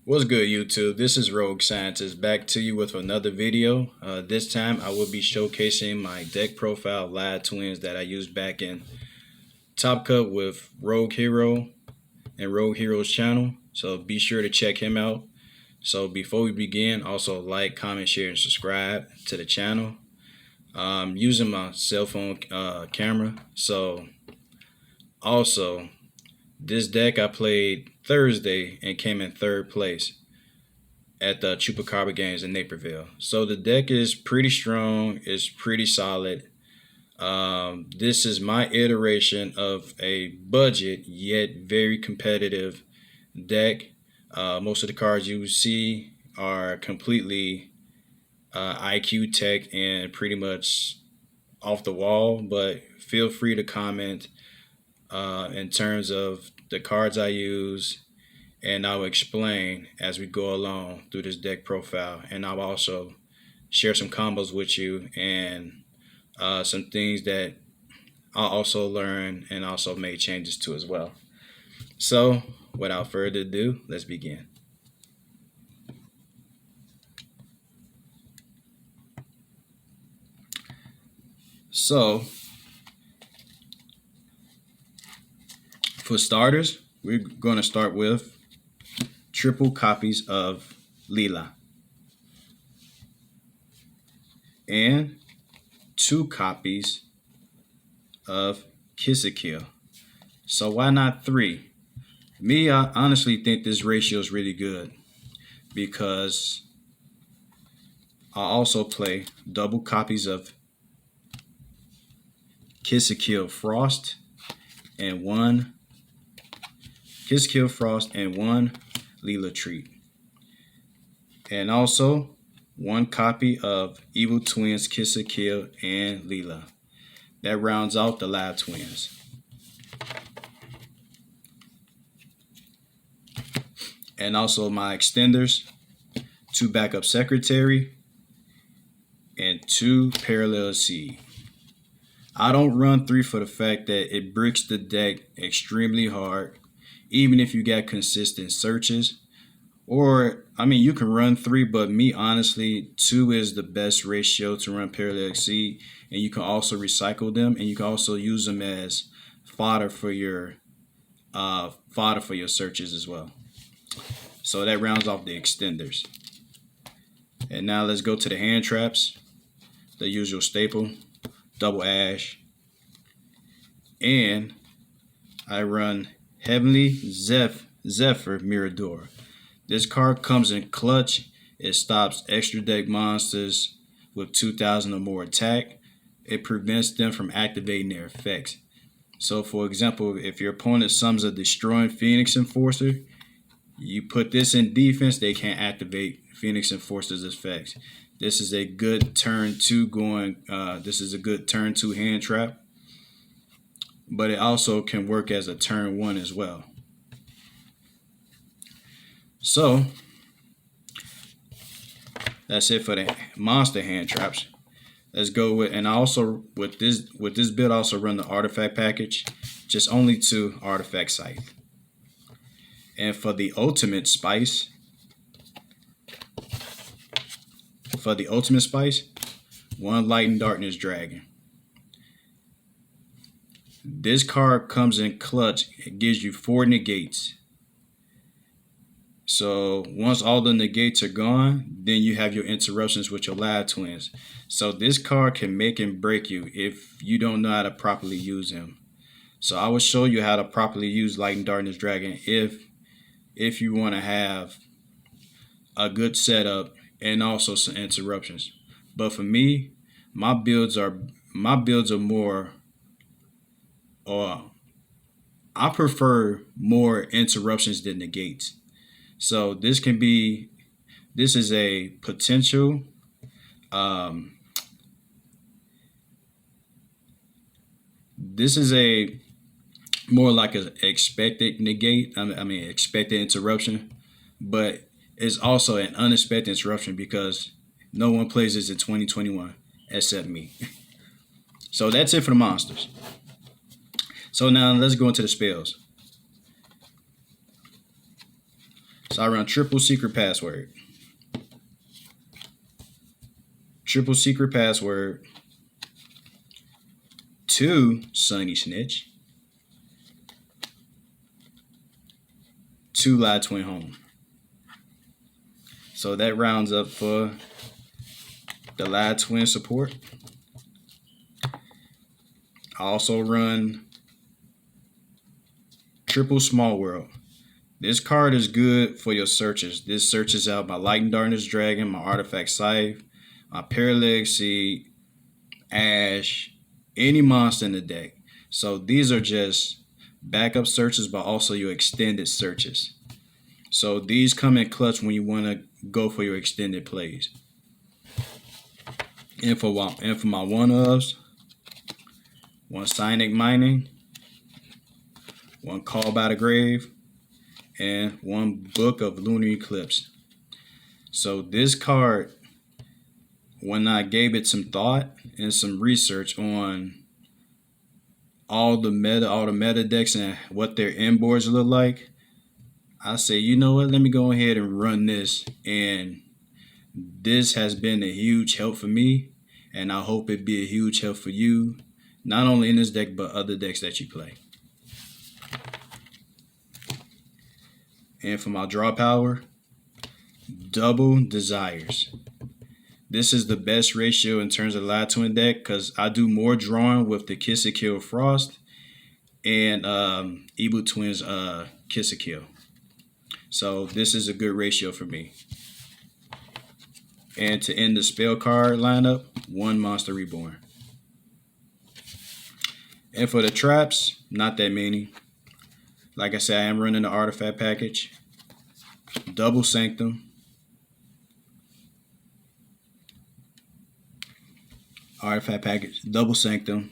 What's good, YouTube? This is Rogue Scientist back to you with another video. This time I will be showcasing my deck profile Lad Twins that I used back in Top Cut with Rogue Hero and Rogue Hero's channel. So be sure to check him out. So before we begin, also like, comment, share, and subscribe to the channel. Using my cell phone camera. So also, this deck I played Thursday and came in third place at the Chupacabra Games in Naperville. So the deck is pretty strong. It's pretty solid. This is my iteration of a budget yet very competitive deck. Most of the cards you see are completely IQ tech and pretty much off the wall, but feel free to comment in terms of the cards I use, and I'll explain as we go along through this deck profile. And I'll also share some combos with you and some things that I'll also learn and also made changes to as well. So, without further ado, let's begin. So, for starters, we're going to start with triple copies of Leela and 2 copies of Kill. So why not 3? Me, I honestly think this ratio is really good because I also play double copies of Kill Frost and 1 Kill Frost and 1 Leela Treat. And also 1 copy of Evil Twins Kill and Leela. That rounds out the Lab Twins. And also my extenders, 2 Backup Secretary, and 2 Parallel Seed. I don't run 3 for the fact that it bricks the deck extremely hard, even if you got consistent searches. Or, I mean, you can run 3, but me, honestly, 2 is the best ratio to run Parallel Seed. And you can also recycle them, and you can also use them as fodder for your searches as well. So that rounds off the extenders. And now let's go to the hand traps. The usual staple, Double Ash. And I run Heavenly Zephyr Mirador. This card comes in clutch. It stops extra deck monsters with 2,000 or more attack. It prevents them from activating their effects. So for example, if your opponent summons a Destroying Phoenix Enforcer, you put this in defense, they can't activate Phoenix Enforcer's effects. This is a good turn 2 this is a good turn 2 hand trap. But it also can work as a turn 1 as well. So that's it for the monster hand traps. Let's go with, and I also with this build I also run the artifact package, just only 2 artifact scythe. And for the ultimate spice, 1 Light and Darkness Dragon. This card comes in clutch. It gives you 4 negates. So once all the negates are gone, then you have your interruptions with your Lab Twins. So this card can make and break you if you don't know how to properly use him. So I will show you how to properly use Light and Darkness Dragon if you want to have a good setup and also some interruptions. But for me, my builds are more, or I prefer more interruptions than negates. So this is a potential this is a more like an expected negate, expected interruption, but it's also an unexpected interruption because no one plays this in 2021 except me. So that's it for the monsters. So now let's go into the spells. So I run triple secret password. Triple secret password. 2 Sunny Snitch. 2 Live Twin Home. So that rounds up for the Live Twin support. I also run Triple Small World. This card is good for your searches. This searches out my Light and Darkness Dragon, my Artifact Scythe, my Parallax Seed, Ash, any monster in the deck. So these are just backup searches, but also your extended searches. So these come in clutch when you want to go for your extended plays. And for my one-ofs, 1 Psionic Mining, 1 Call by the Grave, and 1 Book of Lunar Eclipse. So this card, when I gave it some thought and some research on all the meta decks and what their end boards look like, I say, you know what, let me go ahead and run this. And this has been a huge help for me, and I hope it be a huge help for you, not only in this deck, but other decks that you play. And for my draw power, Double Desires. This is the best ratio in terms of Live Twin deck because I do more drawing with the Kiss a Kill Frost and Evil Twins Kiss a Kill. So this is a good ratio for me. And to end the spell card lineup, 1 Monster Reborn. And for the traps, not that many. Like I said, I am running the artifact package. Double Sanctum. Artifact package, Double Sanctum.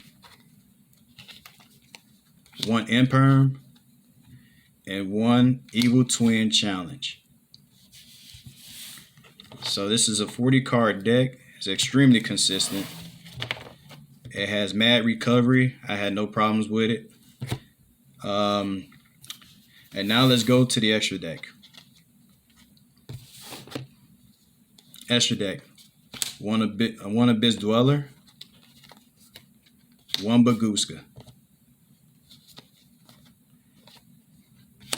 1 Imperm. And 1 Evil Twin Challenge. So this is a 40 card deck. It's extremely consistent. It has mad recovery. I had no problems with it. And now let's go to the extra deck. Extra deck. 1 Abyss Dweller. 1 Bagooska.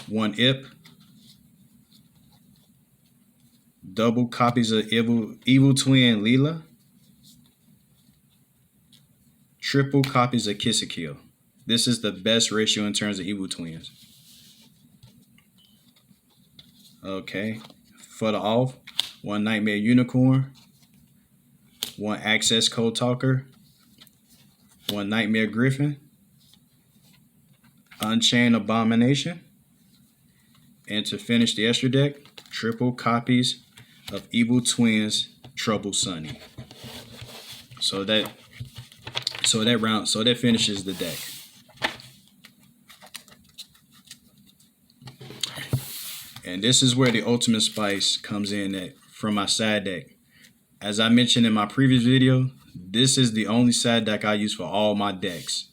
1 Ip. Double copies of Evil Twin Leela. Triple copies of Kiss a Kill. This is the best ratio in terms of Evil Twins. Okay. For the off, 1 Nightmare Unicorn. 1 Access Code Talker. 1 Nightmare Griffin. Unchained Abomination. And to finish the extra deck, triple copies of Evil Twins Trouble Sunny. So that finishes the deck. And this is where the ultimate spice comes in from my side deck. As I mentioned in my previous video, this is the only side deck I use for all my decks.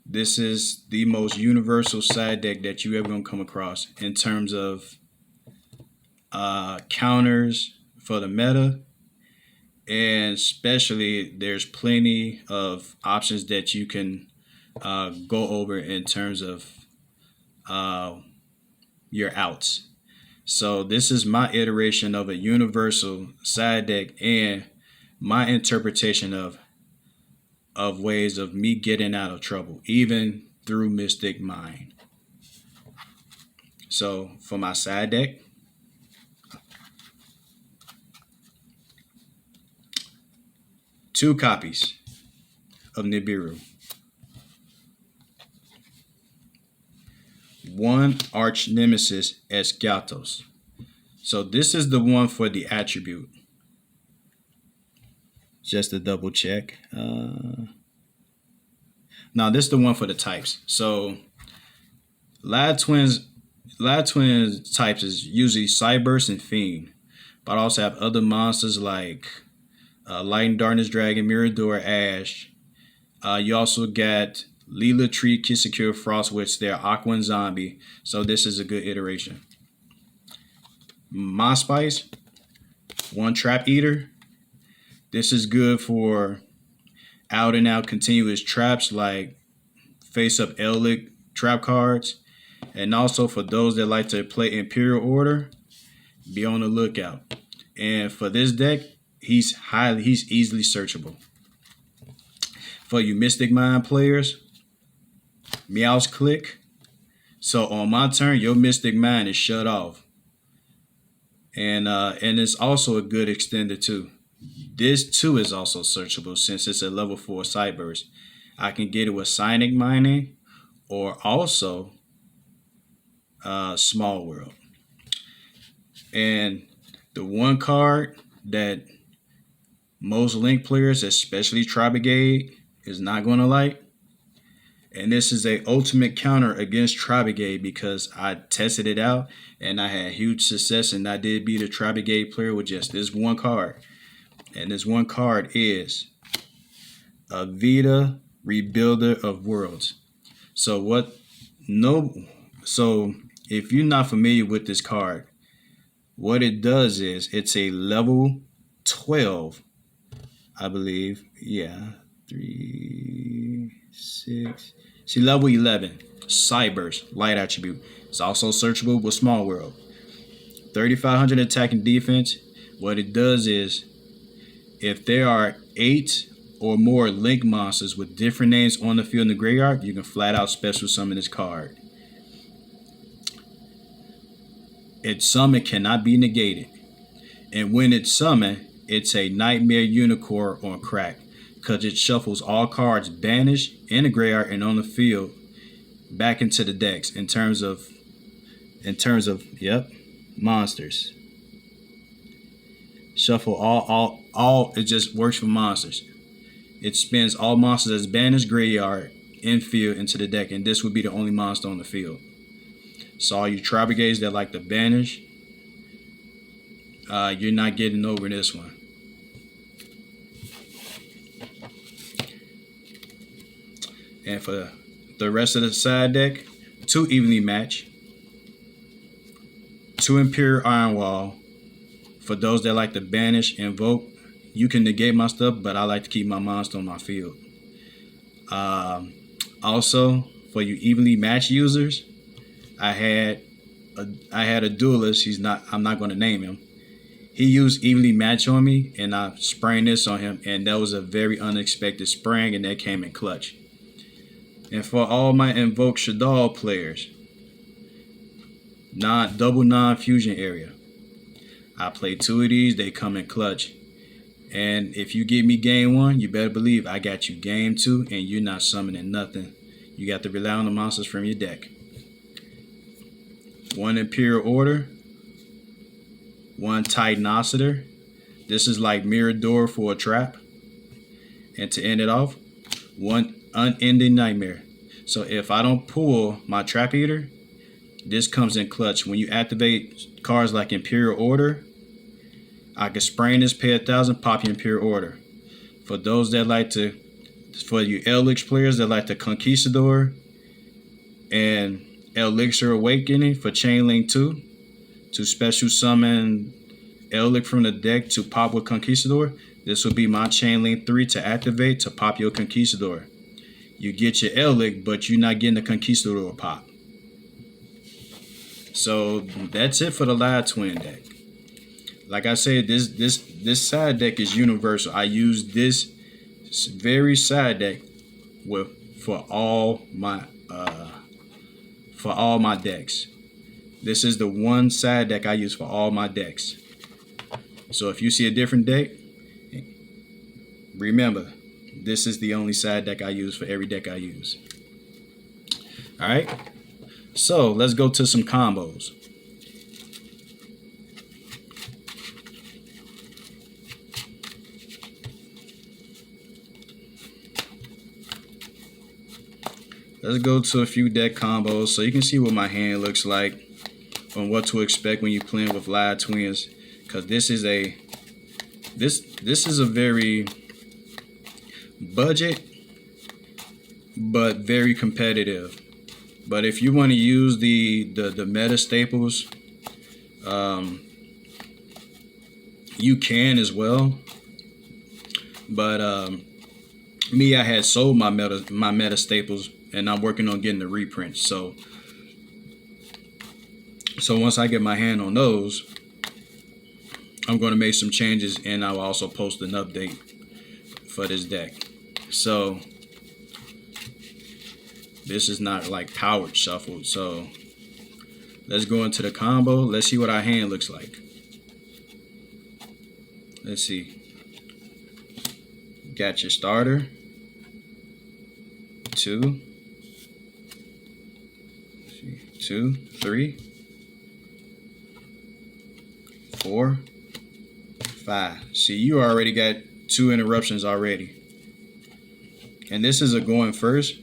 This is the most universal side deck that you ever gonna come across in terms of counters for the meta, and especially there's plenty of options that you can go over in terms of your outs. So this is my iteration of a universal side deck and my interpretation of ways of me getting out of trouble, even through Mystic Mind. So for my side deck, two copies of Nibiru. 1 Arch Nemesis Esgatos. So this is the one for the attribute. Just to double check. Now this is the one for the types. So Live Twins types is usually Cyberse and Fiend, but I also have other monsters like Light and Darkness Dragon, Mirador, Ash. You also got Leela Tree, Kiss a Kill, Frost Witch, they're Aqua and Zombie. So this is a good iteration. Moss Spice, one Trap Eater. This is good for out and out continuous traps like face up Ellic trap cards. And also for those that like to play Imperial Order, be on the lookout. And for this deck, he's easily searchable. For you Mystic Mind players, Meow's Click. So on my turn, your Mystic Mind is shut off. And it's also a good extender too. This too is also searchable since it's a level 4 Cyburst. I can get it with Sonic Mining or also Small World. And the one card that most Link players, especially Tri-Brigade, is not going to like, and this is a ultimate counter against Tri-Brigade because I tested it out and I had huge success, and I did beat a Tri-Brigade player with just this one card. And this one card is Avita, Rebuilder of Worlds. So if you're not familiar with this card, what it does is it's a level 12, I believe. Yeah, 3, 6. See, level 11, Cyburst, light attribute. It's also searchable with Small World. 3,500 attack and defense. What it does is if there are 8 or more Link monsters with different names on the field in the graveyard, you can flat out special summon this card. Its summon cannot be negated. And when it's summoned, it's a Nightmare Unicorn on crack, because it shuffles all cards banished in the graveyard and on the field back into the decks in terms of monsters. Shuffle all it just works for monsters. It spins all monsters as banished graveyard in field into the deck, and this would be the only monster on the field. So all you Tri-Brigades that like to banish, you're not getting over this one. And for the rest of the side deck, 2 evenly match, 2 Imperial Iron Wall. For those that like to banish, invoke, you can negate my stuff, but I like to keep my monster on my field. Also, for you evenly matched users, I had a duelist. I'm not going to name him. He used evenly match on me, and I sprang this on him, and that was a very unexpected spring, and that came in clutch. And for all my Invoke Shaddoll players, double non-fusion area, I play 2 of these, they come in clutch. And if you give me game 1, you better believe I got you game 2, and you're not summoning nothing. You got to rely on the monsters from your deck. 1 Imperial Order, 1 Titanociter. This is like Mirador for a trap. And to end it off, 1 Unending Nightmare. So if I don't pull my Trap Eater, this comes in clutch. When you activate cards like Imperial Order, I can sprain this, pay 1,000, pop your Imperial Order. For those that like to, for you Elix players that like the Conquistador and Elixir Awakening for Chainlink 2, to special summon Elix from the deck to pop with Conquistador, this will be my Chainlink 3 to activate to pop your Conquistador. You get your Elix, but you're not getting the Conquistador pop. So that's it for the Live Twin deck. Like I said, this side deck is universal. I use this very side deck for all my decks. This is the one side deck I use for all my decks. So if you see a different deck, remember, this is the only side deck I use for every deck I use. Alright, so let's go to some combos. Let's go to a few deck combos so you can see what my hand looks like and what to expect when you're playing with Live Twins. Because this is a very budget but very competitive. But if you want to use the meta staples, You can as well, but me, I had sold my meta staples, and I'm working on getting the reprints. So once I get my hand on those, I'm going to make some changes, and I'll also post an update for this deck. So this is not like powered shuffled. So let's go into the combo. Let's see what our hand looks like. Let's see. Got your starter. 2, 3, 4, 5. See, you already got 2 interruptions already. And this is a going first.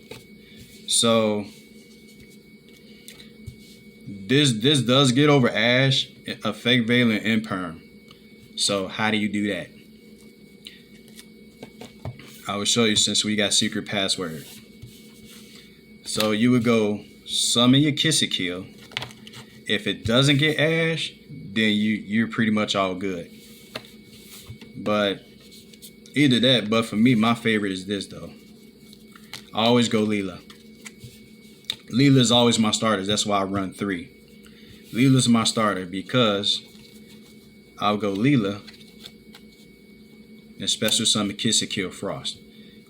So this does get over Ash, Effect Veil, and Imperm. So how do you do that? I will show you since we got secret password. So you would go summon your Kissakill. If it doesn't get Ash, then you're pretty much all good. But either that, but for me, my favorite is this though. I always go Leela. Leela is always my starter. That's why I run 3. Leela's my starter because I'll go Leela and special summon Kissakill Frost.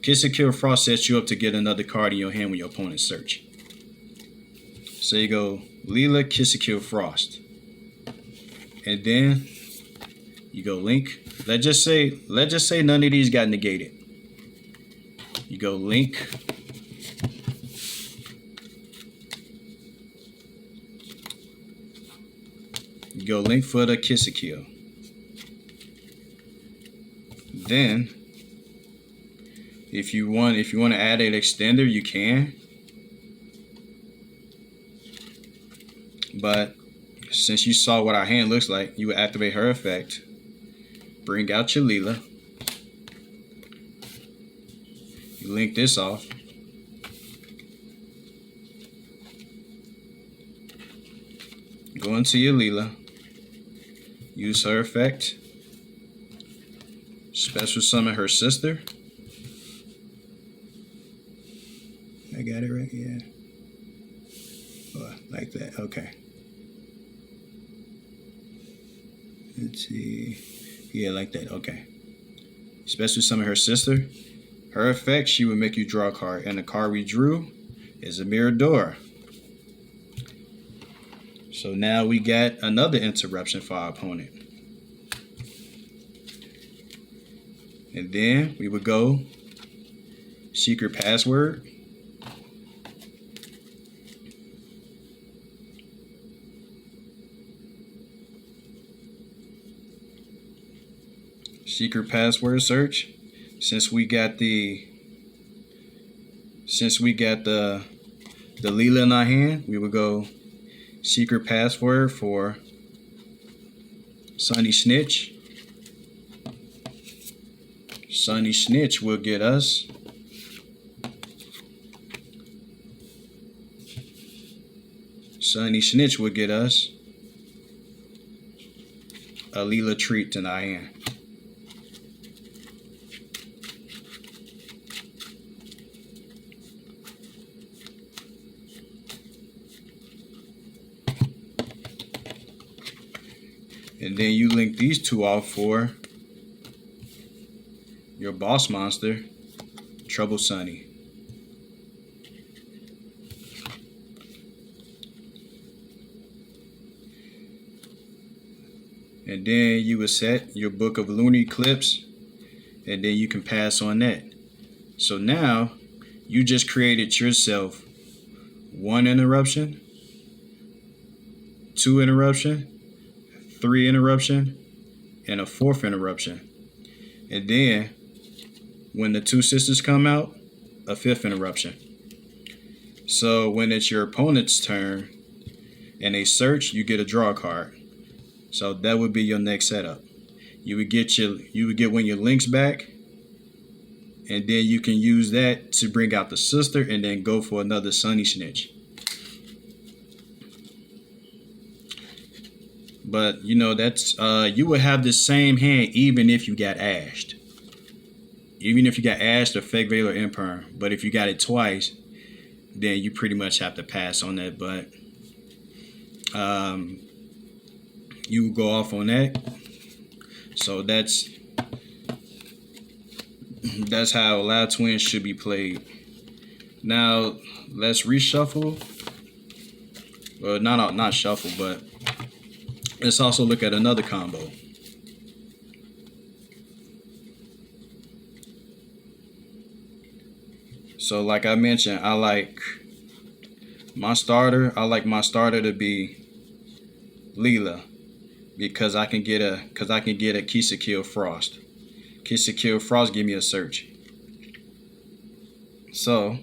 Kissakill Frost sets you up to get another card in your hand when your opponent search. So you go Leela, Kissakill Frost. And then you go Link. Let's just say none of these got negated. You go Link. You go Link for the Kissakill. Then if you want to add an extender, you can. But since you saw what our hand looks like, you would activate her effect. Bring out your Leela. You link this off. Go into your Leela. Use her effect. Special summon her sister. I got it right, yeah. Oh, like that, okay. Let's see. Yeah, like that, okay. Special summon her sister. Her effect, she would make you draw a card. And the card we drew is a Mirador. So now we got another interruption for our opponent. And then we would go secret password. Secret password search. Since we got the Leela in our hand, we would go secret password for Sunny Snitch. Sunny Snitch will get us a Leela treat in our hand. And then you link these two off for your boss monster, Trouble Sunny. And then you would set your Book of Lunar Eclipse, and then you can pass on that. So now you just created yourself 1 interruption, 2 interruption, 3 interruption, and a 4th interruption. And then when the 2 sisters come out, a 5th interruption. So when it's your opponent's turn and they search, you get a draw card. So that would be your next setup. You would get one of your links back, and then you can use that to bring out the sister and then go for another Sunny Snitch. But you know that's you would have the same hand even if you got ashed. Even if you got ashed or fake veil or imperm. But if you got it twice, then you pretty much have to pass on that. But you go off on that. So that's how Loud Twins should be played. Now let's reshuffle. Well, not shuffle, but let's also look at another combo. So like I mentioned, I like my starter to be Leela because I can get a Kisakil Frost. Kisakil Frost give me a search. So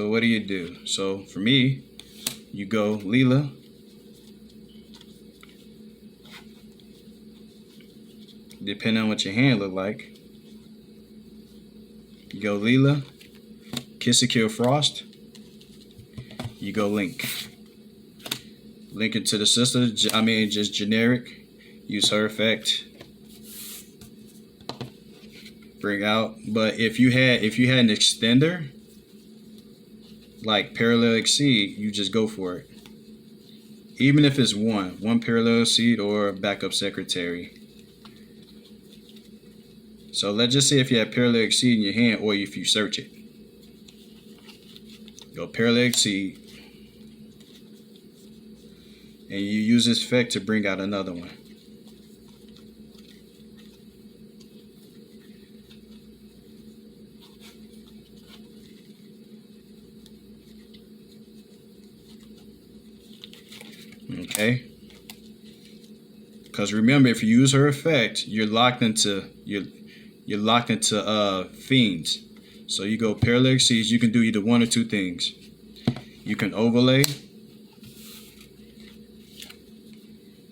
what do you do? So for me, you go Leela. Depending on what your hand look like. You go Leela, Kisakil Frost. You go Link. Link it to the sister. I mean, just generic. Use her effect. Bring out. But if you had an extender, like Parallel Exceed, you just go for it. Even if it's one Parallel Exceed or Backup Secretary. So let's just say if you have Parallel Exceed in your hand or if you search it. Go Parallel Exceed. And you use this effect to bring out another one. Okay. Because remember, if you use her effect, you're locked into fiends. So you go Parallel Exceeds. You can do either one or two things. You can overlay.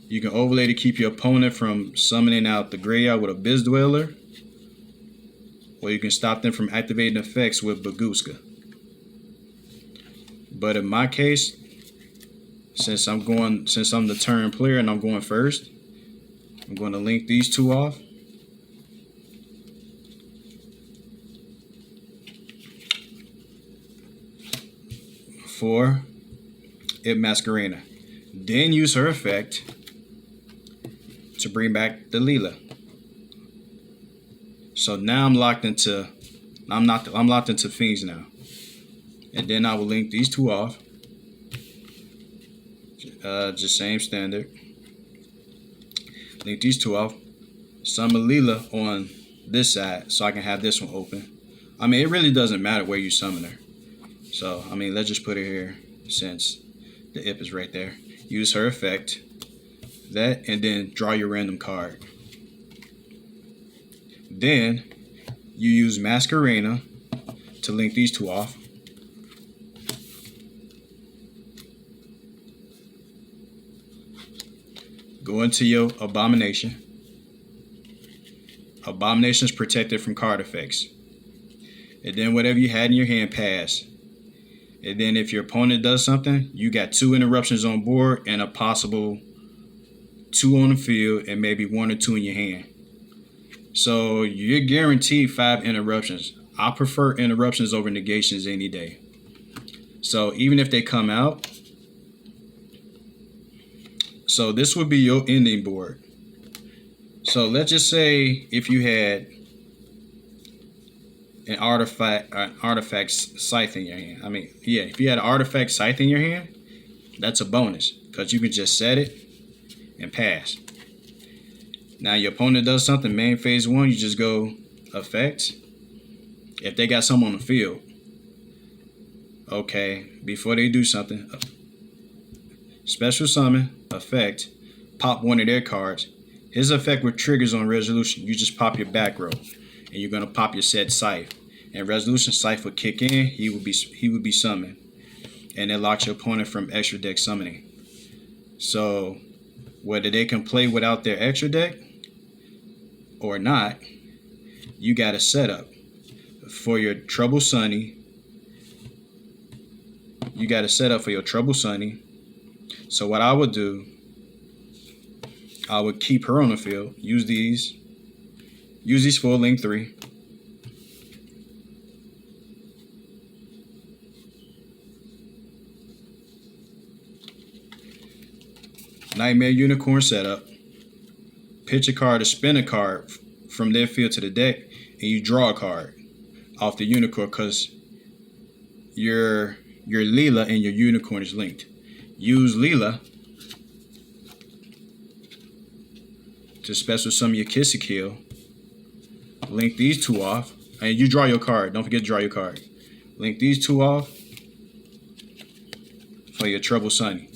You can overlay to keep your opponent from summoning out the graveyard with Abyss Dweller. Or you can stop them from activating effects with Baguska. But in my case, since I'm the turn player and I'm going first, I'm going to link these two off. For Ip Masquerena. Then use her effect to bring back the Leela. So now I'm locked into fiends now. And then I will link these two off. Just same standard. Link these two off. Summon Leela on this side so I can have this one open. I mean, it really doesn't matter where you summon her. So, I mean, let's just put it here since the Ip is right there. Use her effect. That, and then draw your random card. Then, you use Masquerena to link these two off. Go into your Abomination. Abomination is protected from card effects. And then whatever you had in your hand, pass. And then if your opponent does something, you got 2 interruptions on board and a possible 2 on the field and maybe 1 or 2 in your hand. So you're guaranteed 5 interruptions. I prefer interruptions over negations any day. So even if they come out, so this would be your ending board. So let's just say if you had an artifact scythe in your hand. I mean, yeah, if you had an artifact scythe in your hand, that's a bonus because you can just set it and pass. Now your opponent does something, main phase 1, you just go effect. If they got something on the field, okay, before they do something, special summon, effect, pop one of their cards. His effect with triggers on resolution. You just pop your back row, and you're gonna pop your set scythe. And resolution scythe would kick in. He would be summoned, and it locks your opponent from extra deck summoning. So whether they can play without their extra deck or not, you got a setup for your Trouble Sunny. You got a setup for your Trouble Sunny. So what I would do, I would keep her on the field. Use these full length 3. Nightmare Unicorn setup. Pitch a card or spin a card from their field to the deck, and you draw a card off the unicorn because your Leela and your unicorn is linked. Use Leela to special summon your Kiss a Kill. Link these 2 off, and you draw your card. Don't forget to draw your card. Link these 2 off for your Trouble Sunny.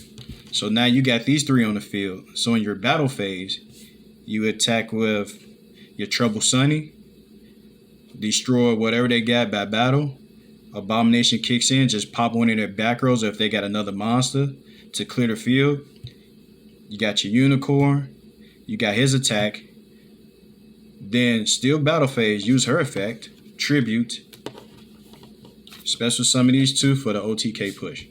So now you got these 3 on the field. So in your battle phase, you attack with your Trouble Sunny, destroy whatever they got by battle. Abomination kicks in, just pop one of their back rows, or if they got another monster to clear the field. You got your Unicorn, you got his attack. Then still battle phase, use her effect, Tribute. Special summon these 2 for the OTK push.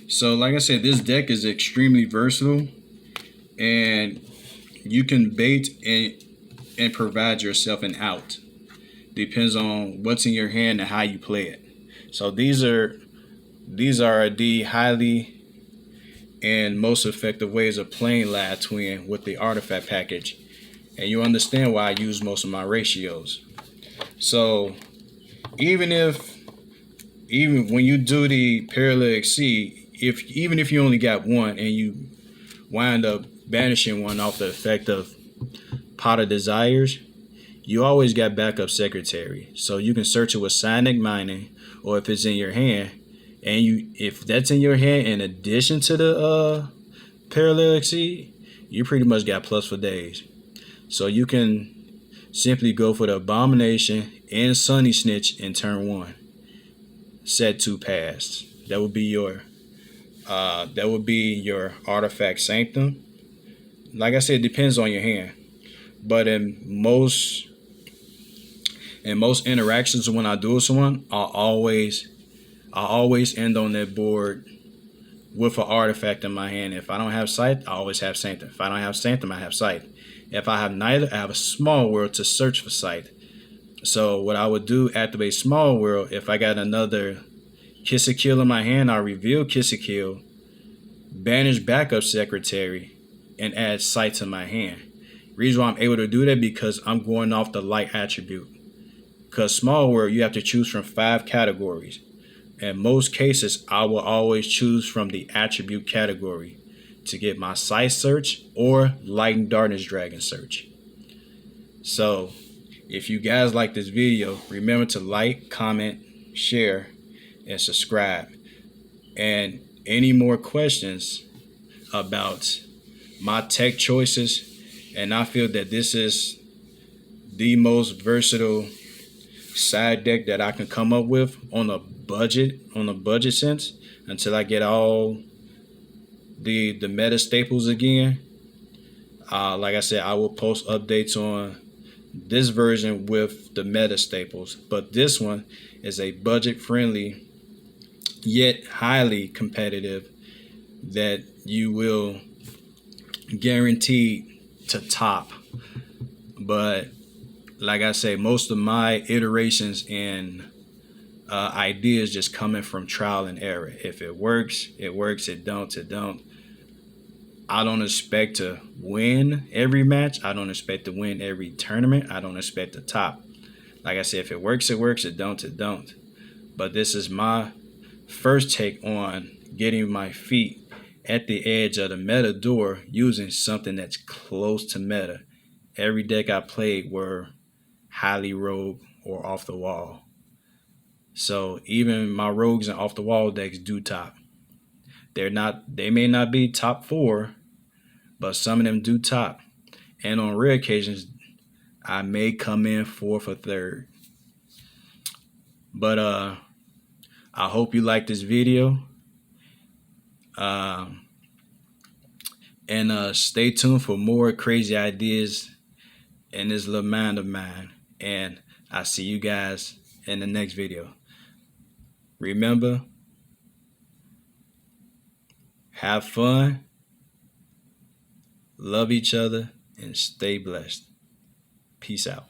So like I said, this deck is extremely versatile, and you can bait and provide yourself an out. Depends on what's in your hand and how you play it. So these are the highly and most effective ways of playing Lad Twin with the artifact package, and you understand why I use most of my ratios. So even when you do the Parallel Exceed, even if you only got one and you wind up banishing one off the effect of Pot of Desires, you always got backup Secretary. So you can search it with Psionic Mining, or if it's in your hand, and if that's in your hand in addition to the Parallel Exceed, you pretty much got plus for days. So you can simply go for the Abomination and Sunny Snitch in turn 1. Set 2 passed. That would be your artifact Sanctum. Like I said, it depends on your hand. But in most interactions when I do someone, I always end on that board with an artifact in my hand. If I don't have Sight, I always have Sanctum. If I don't have Sanctum, I have Sight. If I have neither, I have a Small World to search for Sight. So what I would do, activate Small World. If I got another Kiss a Kill in my hand, I'll reveal Kiss a Kill, banish backup Secretary, and add Sight to my hand. Reason why I'm able to do that, because I'm going off the light attribute. Because Small World, you have to choose from 5 categories. In most cases, I will always choose from the attribute category to get my Sight search or Light and Darkness Dragon search. So if you guys like this video, remember to like, comment, share, and subscribe. And any more questions about my tech choices, and I feel that this is the most versatile side deck that I can come up with on a budget sense, until I get all the meta staples again. Like I said, I will post updates on this version with the meta staples, but this one is a budget friendly yet highly competitive that you will guarantee to top. But like I say, most of my iterations and ideas just coming from trial and error. If it works, it works. It don't, it don't. I don't expect to win every match. I don't expect to win every tournament. I don't expect to top. Like I said, if it works, it works. It don't, it don't. But this is my first take on getting my feet at the edge of the meta door using something that's close to meta. Every deck I played were highly rogue or off the wall. So even my rogues and off the wall decks do top. They may not be top 4, but some of them do top. And on rare occasions, I may come in 4th or 3rd. But I hope you like this video. And stay tuned for more crazy ideas in this little mind of mine. And I'll see you guys in the next video. Remember, have fun, love each other, and stay blessed. Peace out.